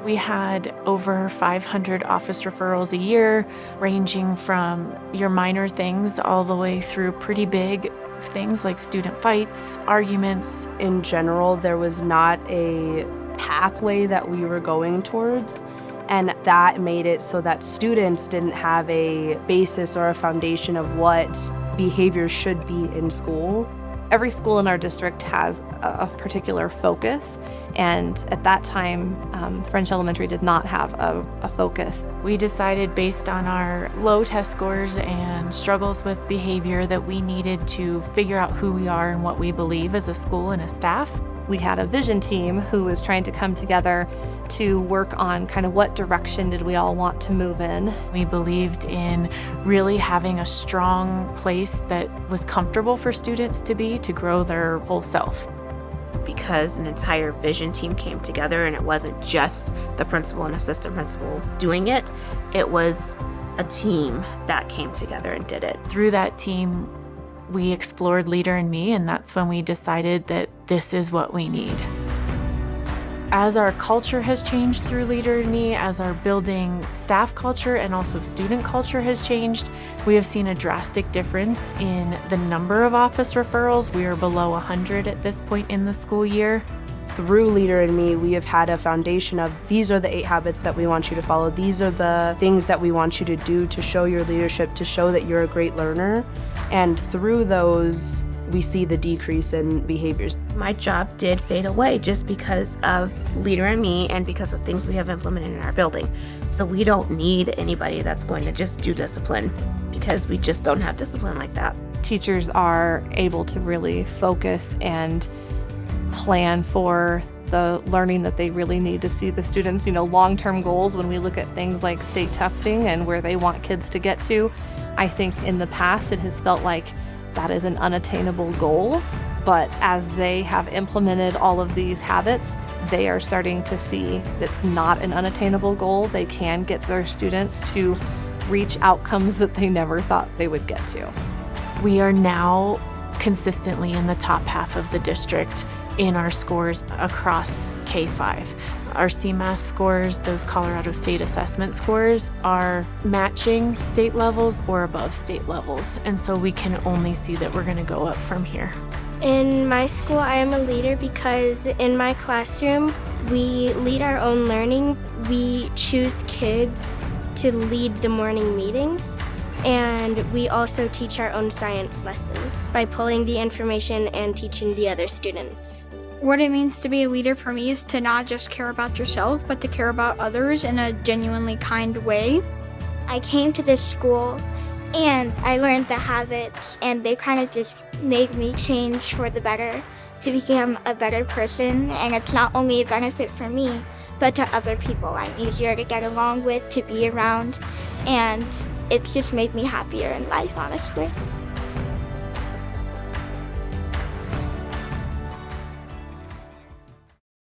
We had over 500 office referrals a year, ranging from your minor things all the way through pretty big things like student fights, arguments. In general, there was not a pathway that we were going towards, and that made it so that students didn't have a basis or a foundation of what behaviors should be in school. Every school in our district has a particular focus, and at that time, French Elementary did not have a focus. We decided based on our low test scores and struggles with behavior that we needed to figure out who we are and what we believe as a school and a staff. We had a vision team who was trying to come together to work on kind of what direction did we all want to move in. We believed in really having a strong place that was comfortable for students to be, to grow their whole self. Because an entire vision team came together, and it wasn't just the principal and assistant principal doing it, it was a team that came together and did it. Through that team, we explored Leader in Me, and that's when we decided that this is what we need. As our culture has changed through Leader in Me, as our building staff culture and also student culture has changed, we have seen a drastic difference in the number of office referrals. We are below 100 at this point in the school year. Through Leader in Me, we have had a foundation of these are the 8 habits that we want you to follow. These are the things that we want you to do to show your leadership, to show that you're a great learner. And through those, we see the decrease in behaviors. My job did fade away just because of Leader in Me and because of things we have implemented in our building. So we don't need anybody that's going to just do discipline, because we just don't have discipline like that. Teachers are able to really focus and plan for the learning that they really need to see the students, long-term goals. When we look at things like state testing and where they want kids to get to, I think in the past it has felt like that is an unattainable goal. But as they have implemented all of these habits, they are starting to see that's not an unattainable goal. They can get their students to reach outcomes that they never thought they would get to. We are now consistently in the top half of the district in our scores across K-5. Our CMAS scores, those Colorado State Assessment scores, are matching state levels or above state levels. And so we can only see that we're going to go up from here. In my school, I am a leader because in my classroom, we lead our own learning. We choose kids to lead the morning meetings. And we also teach our own science lessons by pulling the information and teaching the other students. What it means to be a leader for me is to not just care about yourself, but to care about others in a genuinely kind way. I came to this school and I learned the habits, and they kind of just made me change for the better to become a better person. And it's not only a benefit for me, but to other people. I'm easier to get along with, to be around, and it's just made me happier in life, honestly.